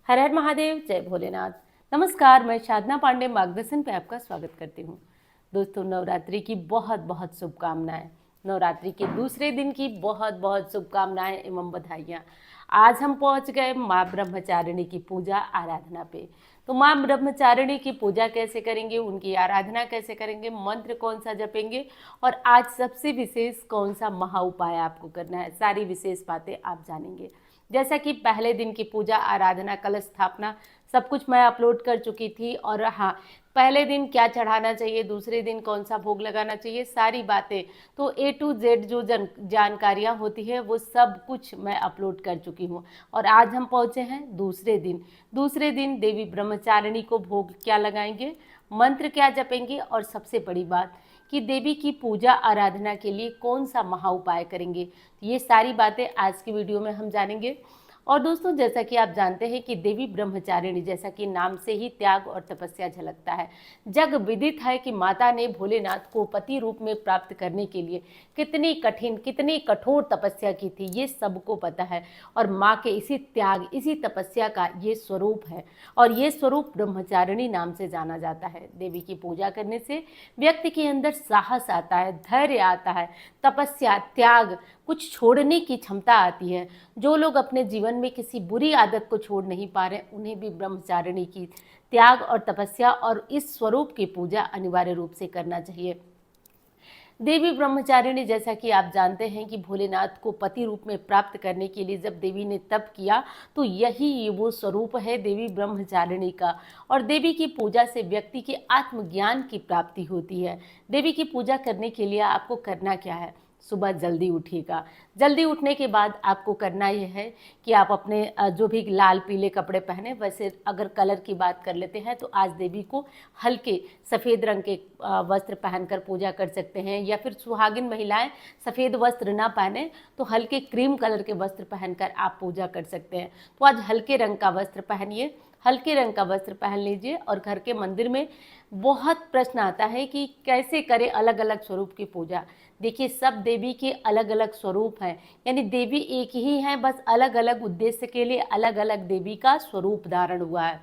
हर हर महादेव, जय भोलेनाथ। नमस्कार, मैं साधना पांडे मार्गदर्शन पे आपका स्वागत करती हूँ। दोस्तों, नवरात्रि की बहुत बहुत शुभकामनाएं। नवरात्रि के दूसरे दिन की बहुत बहुत शुभकामनाएं एवं बधाइयाँ। आज हम पहुँच गए माँ ब्रह्मचारिणी की पूजा आराधना पे। तो माँ ब्रह्मचारिणी की पूजा कैसे करेंगे, उनकी आराधना कैसे करेंगे, मंत्र कौन सा जपेंगे और आज सबसे विशेष कौन सा महा उपाय आपको करना है, सारी विशेष बातें आप जानेंगे। जैसा कि पहले दिन की पूजा आराधना कलश स्थापना सब कुछ मैं अपलोड कर चुकी थी, और हाँ, पहले दिन क्या चढ़ाना चाहिए, दूसरे दिन कौन सा भोग लगाना चाहिए, सारी बातें तो A to Z जो जानकारियाँ होती है वो सब कुछ मैं अपलोड कर चुकी हूँ। और आज हम पहुँचे हैं दूसरे दिन देवी ब्रह्मचारिणी को भोग क्या लगाएंगे, मंत्र क्या जपेंगे, और सबसे बड़ी बात कि देवी की पूजा आराधना के लिए कौन सा महा उपाय करेंगे। ये सारी बातें आज की वीडियो में हम जानेंगे। और दोस्तों, जैसा कि आप जानते हैं कि देवी ब्रह्मचारिणी, जैसा कि नाम से ही त्याग और तपस्या झलकता है। जग विदित है कि माता ने भोलेनाथ को पति रूप में प्राप्त करने के लिए कितनी कठिन, कितनी कठोर तपस्या की थी, ये सबको पता है। और माँ के इसी त्याग, इसी तपस्या का ये स्वरूप है, और ये स्वरूप ब्रह्मचारिणी नाम से जाना जाता है। देवी की पूजा करने से व्यक्ति के अंदर साहस आता है, धैर्य आता है, तपस्या, त्याग, कुछ छोड़ने की क्षमता आती है। जो लोग अपने जीवन में किसी बुरी आदत को छोड़ नहीं पा रहे, उन्हें भी ब्रह्मचारिणी की त्याग और तपस्या और इस स्वरूप की पूजा अनिवार्य रूप से करना चाहिए। देवी ब्रह्मचारिणी, जैसा कि आप जानते हैं कि भोलेनाथ को पति रूप में प्राप्त करने के लिए जब देवी ने तप किया, तो यही वो स्वरूप है देवी ब्रह्मचारिणी का। और देवी की पूजा से व्यक्ति के आत्मज्ञान की प्राप्ति होती है। देवी की पूजा करने के लिए आपको करना क्या है, सुबह जल्दी उठिएगा। जल्दी उठने के बाद आपको करना यह है कि आप अपने जो भी लाल पीले कपड़े पहने, वैसे अगर कलर की बात कर लेते हैं तो आज देवी को हल्के सफ़ेद रंग के वस्त्र पहनकर पूजा कर सकते हैं, या फिर सुहागिन महिलाएं सफ़ेद वस्त्र ना पहने तो हल्के क्रीम कलर के वस्त्र पहनकर आप पूजा कर सकते हैं। तो आज हल्के रंग का वस्त्र पहनिए, हल्के रंग का वस्त्र पहन लीजिए। और घर के मंदिर में बहुत प्रश्न आता है कि कैसे करें अलग अलग स्वरूप की पूजा। देखिए, सब देवी के अलग अलग स्वरूप हैं, यानी देवी एक ही है, बस अलग अलग उद्देश्य के लिए अलग अलग देवी का स्वरूप धारण हुआ है।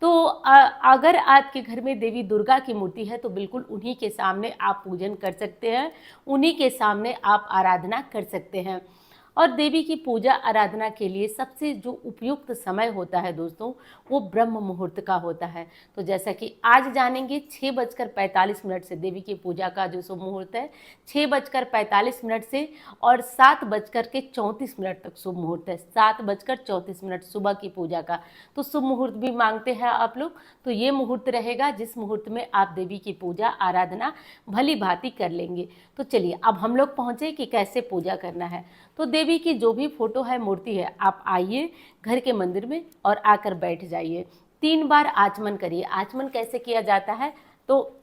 तो अगर आपके घर में देवी दुर्गा की मूर्ति है तो बिल्कुल उन्हीं के सामने आप पूजन कर सकते हैं, उन्हीं के सामने आप आराधना कर सकते हैं। और देवी की पूजा आराधना के लिए सबसे जो उपयुक्त समय होता है दोस्तों, वो ब्रह्म मुहूर्त का होता है। तो जैसा कि आज जानेंगे, 6:45 से देवी की पूजा का जो शुभ मुहूर्त है, 6:45 से और 7:34 तक शुभ मुहूर्त है। 7:34 सुबह की पूजा का तो शुभ मुहूर्त भी मांगते हैं आप लोग। तो ये मुहूर्त रहेगा जिस मुहूर्त में आप देवी की पूजा आराधना भली भांति कर लेंगे। तो चलिए, अब हम लोग पहुँचे कि कैसे पूजा करना है। तो देवी की जो भी फोटो है, मूर्ति है, आप आइए घर के मंदिर में और आकर बैठ जाइए। 3 बार आचमन करिए। आचमन कैसे किया जाता है, तो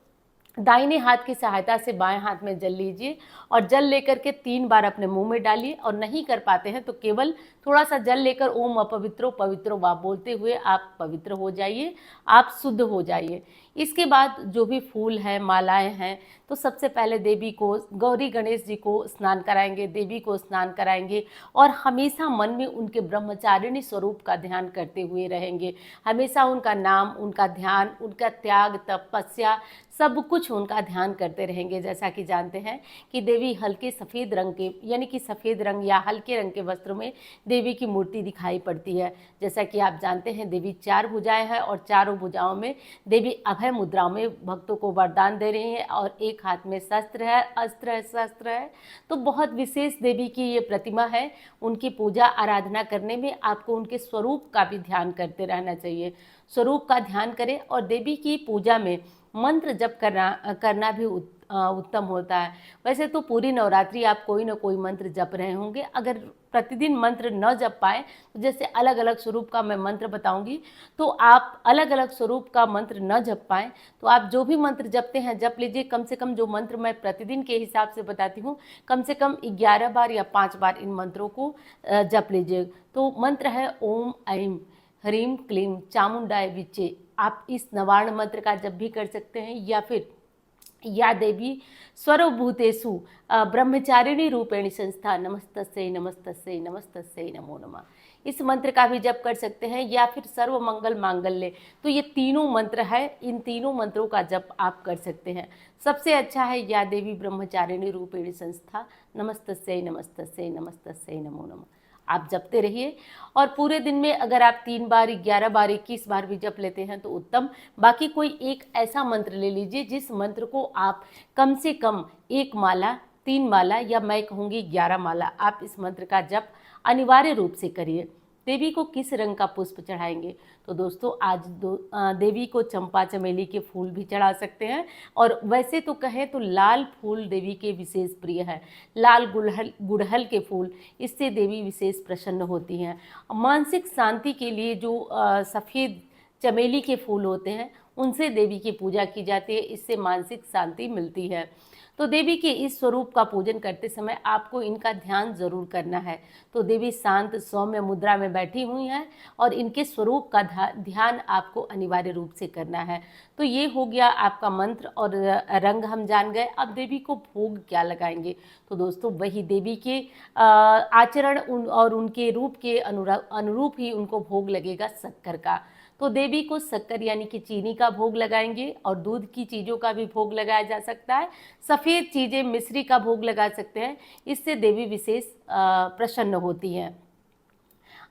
दाहिने हाथ की सहायता से बाएं हाथ में जल लीजिए और जल लेकर के 3 बार अपने मुंह में डालिए। और नहीं कर पाते हैं तो केवल थोड़ा सा जल लेकर ओम अपवित्रो पवित्रो वा बोलते हुए आप पवित्र हो जाइए, आप शुद्ध हो जाइए। इसके बाद जो भी फूल हैं, मालाएं हैं, तो सबसे पहले देवी को, गौरी गणेश जी को स्नान कराएंगे, देवी को स्नान कराएंगे। और हमेशा मन में उनके ब्रह्मचारिणी स्वरूप का ध्यान करते हुए रहेंगे। हमेशा उनका नाम, उनका ध्यान, उनका त्याग, तपस्या, सब कुछ उनका ध्यान करते रहेंगे। जैसा कि जानते हैं कि देवी हल्के सफ़ेद रंग के, यानी कि सफ़ेद रंग या हल्के रंग के वस्त्रों में देवी की मूर्ति दिखाई पड़ती है। जैसा कि आप जानते हैं, देवी 4 भुजाएं हैं और चारों भुजाओं में देवी अभय मुद्राओं में भक्तों को वरदान दे रही हैं, और एक हाथ में शस्त्र है, अस्त्र है, शस्त्र है। तो बहुत विशेष देवी की ये प्रतिमा है। उनकी पूजा आराधना करने में आपको उनके स्वरूप का भी ध्यान करते रहना चाहिए। स्वरूप का ध्यान करें। और देवी की पूजा में मंत्र जप करना भी उत्तम होता है। वैसे तो पूरी नवरात्रि आप कोई ना कोई मंत्र जप रहे होंगे। अगर प्रतिदिन मंत्र न जप पाए, तो जैसे अलग अलग स्वरूप का मैं मंत्र बताऊंगी, तो आप अलग अलग स्वरूप का मंत्र न जप पाएँ तो आप जो भी मंत्र जपते हैं जप लीजिए। कम से कम जो मंत्र मैं प्रतिदिन के हिसाब से बताती हूँ, कम से कम 11 बार या 5 बार इन मंत्रों को जप लीजिए। तो मंत्र है ओम ऐं ह्रीं क्लीं चामुंडाय विचे। आप इस नवार्ण मंत्र का जप भी कर सकते हैं, या फिर या देवी स्वरूभूतेषु ब्रह्मचारिणी रूपेण संस्था नमस्तस्यै नमस्तस्यै नमस्तस्यै नमो नमः। इस मंत्र का भी जप कर सकते हैं, या फिर सर्व मंगल मांगल्य। तो ये तीनों मंत्र है, इन तीनों मंत्रों का जप आप कर सकते हैं। सबसे अच्छा है या देवी ब्रह्मचारिणी रूपेणी संस्था नमस्तस्यै नमस्तस्यै नमस्तस्यै नमो नमः। आप जपते रहिए, और पूरे दिन में अगर आप 3 बार, 11 बार, 21 बार भी जप लेते हैं तो उत्तम। बाकी कोई एक ऐसा मंत्र ले लीजिए जिस मंत्र को आप कम से कम 1 माला, 3 माला, या मैं कहूँगी 11 माला आप इस मंत्र का जप अनिवार्य रूप से करिए। देवी को किस रंग का पुष्प चढ़ाएंगे? तो दोस्तों आज देवी को चंपा चमेली के फूल भी चढ़ा सकते हैं, और वैसे तो कहें तो लाल फूल देवी के विशेष प्रिय है। लाल गुड़हल के फूल, इससे देवी विशेष प्रसन्न होती हैं। मानसिक शांति के लिए जो सफ़ेद चमेली के फूल होते हैं उनसे देवी की पूजा की जाती है, इससे मानसिक शांति मिलती है। तो देवी के इस स्वरूप का पूजन करते समय आपको इनका ध्यान जरूर करना है। तो देवी शांत सौम्य मुद्रा में बैठी हुई हैं, और इनके स्वरूप का ध्यान आपको अनिवार्य रूप से करना है। तो ये हो गया आपका मंत्र और रंग हम जान गए। अब देवी को भोग क्या लगाएंगे? तो दोस्तों वही देवी के आचरण और उनके रूप के अनुरूप ही उनको भोग लगेगा शक्कर का। तो देवी को शक्कर यानी कि चीनी का भोग लगाएंगे, और दूध की चीज़ों का भी भोग लगाया जा सकता है। सफ़ेद चीज़ें, मिश्री का भोग लगा सकते हैं, इससे देवी विशेष प्रसन्न होती हैं।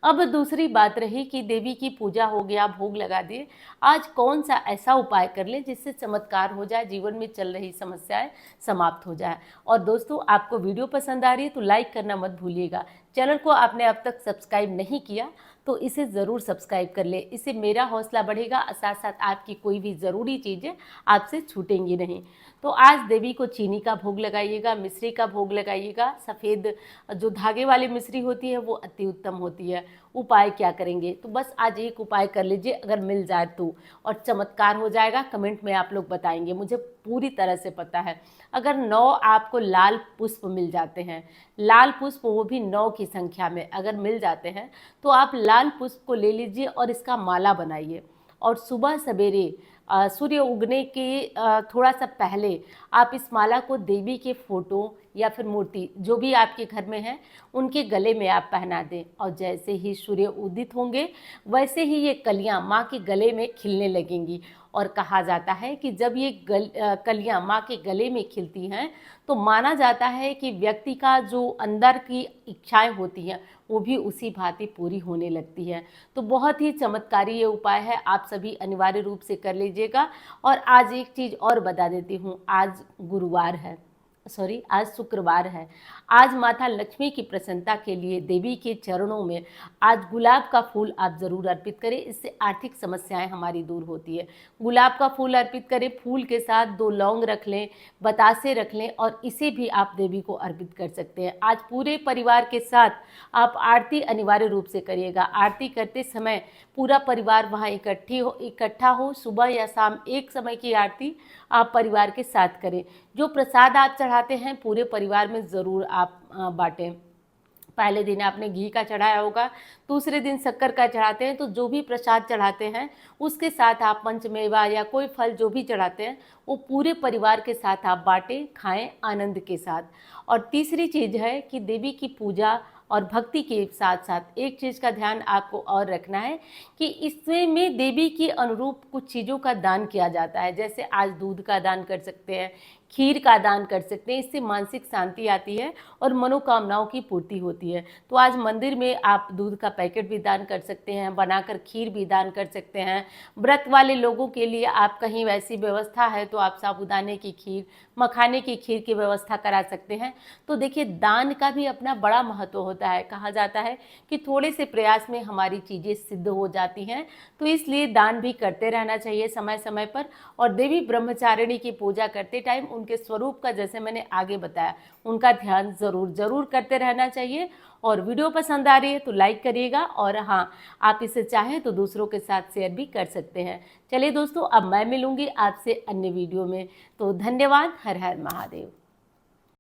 अब दूसरी बात रही कि देवी की पूजा हो गया, भोग लगा दिए, आज कौन सा ऐसा उपाय कर ले जिससे चमत्कार हो जाए, जीवन में चल रही समस्याएं समाप्त हो जाए। और दोस्तों आपको वीडियो पसंद आ रही है तो लाइक करना मत भूलिएगा। चैनल को आपने अब तक सब्सक्राइब नहीं किया तो इसे ज़रूर सब्सक्राइब कर ले, इससे मेरा हौसला बढ़ेगा, साथ साथ आपकी कोई भी ज़रूरी चीज़ें आपसे छूटेंगी नहीं। तो आज देवी को चीनी का भोग लगाइएगा, मिश्री का भोग लगाइएगा। सफ़ेद जो धागे वाली मिश्री होती है वो अति उत्तम होती है। उपाय क्या करेंगे? तो बस आज एक उपाय कर लीजिए, अगर मिल जाए तो, और चमत्कार हो जाएगा। कमेंट में आप लोग बताएंगे, मुझे पूरी तरह से पता है। अगर 9 आपको लाल पुष्प मिल जाते हैं, लाल पुष्प वो भी 9 की संख्या में अगर मिल जाते हैं, तो आप लाल पुष्प को ले लीजिए और इसका माला बनाइए, और सुबह सवेरे सूर्य उगने के थोड़ा सा पहले आप इस माला को देवी के फोटो या फिर मूर्ति जो भी आपके घर में है उनके गले में आप पहना दें, और जैसे ही सूर्य उदित होंगे वैसे ही ये कलियां माँ के गले में खिलने लगेंगी। और कहा जाता है कि जब ये कलियां माँ के गले में खिलती हैं तो माना जाता है कि व्यक्ति का जो अंदर की इच्छाएं होती हैं वो भी उसी भांति पूरी होने लगती है। तो बहुत ही चमत्कारी ये उपाय है, आप सभी अनिवार्य रूप से कर लीजिएगा। और आज एक चीज़ और बता देती हूँ, आज गुरुवार है, आज शुक्रवार है। आज माता लक्ष्मी की प्रसन्नता के लिए देवी के चरणों में आज गुलाब का फूल आप ज़रूर अर्पित करें, इससे आर्थिक समस्याएं हमारी दूर होती है। गुलाब का फूल अर्पित करें, फूल के साथ 2 लौंग रख लें, बतासे रख लें, और इसे भी आप देवी को अर्पित कर सकते हैं। आज पूरे परिवार के साथ आप आरती अनिवार्य रूप से करिएगा। आरती करते समय पूरा परिवार वहाँ इकट्ठा हो। सुबह या शाम एक समय की आरती आप परिवार के साथ करें। जो प्रसाद आप चढ़ाते हैं पूरे परिवार में ज़रूर आप बांटें। पहले दिन आपने घी का चढ़ाया होगा, दूसरे दिन शक्कर का चढ़ाते हैं, तो जो भी प्रसाद चढ़ाते हैं उसके साथ आप पंचमेवा या कोई फल जो भी चढ़ाते हैं वो पूरे परिवार के साथ आप बांटें, खाएं आनंद के साथ। और तीसरी चीज़ है कि देवी की पूजा और भक्ति के साथ साथ एक चीज़ का ध्यान आपको और रखना है कि इसमें देवी के अनुरूप कुछ चीज़ों का दान किया जाता है। जैसे आज दूध का दान कर सकते हैं, खीर का दान कर सकते हैं, इससे मानसिक शांति आती है और मनोकामनाओं की पूर्ति होती है। तो आज मंदिर में आप दूध का पैकेट भी दान कर सकते हैं, बनाकर खीर भी दान कर सकते हैं। व्रत वाले लोगों के लिए आप कहीं वैसी व्यवस्था है तो आप साबूदाने की खीर, मखाने की खीर की व्यवस्था करा सकते हैं। तो देखिए दान का भी अपना बड़ा महत्व होता है। कहा जाता है कि थोड़े से प्रयास में हमारी चीज़ें सिद्ध हो जाती हैं, तो इसलिए दान भी करते रहना चाहिए समय समय पर। और देवी ब्रह्मचारिणी की पूजा करते टाइम उनके स्वरूप का, जैसे मैंने आगे बताया, उनका ध्यान ज़रूर करते रहना चाहिए। और वीडियो पसंद आ रही है तो लाइक करिएगा, और हाँ आप इसे चाहें तो दूसरों के साथ शेयर भी कर सकते हैं। चलिए दोस्तों, अब मैं मिलूंगी आपसे अन्य वीडियो में। तो धन्यवाद। हर हर महादेव।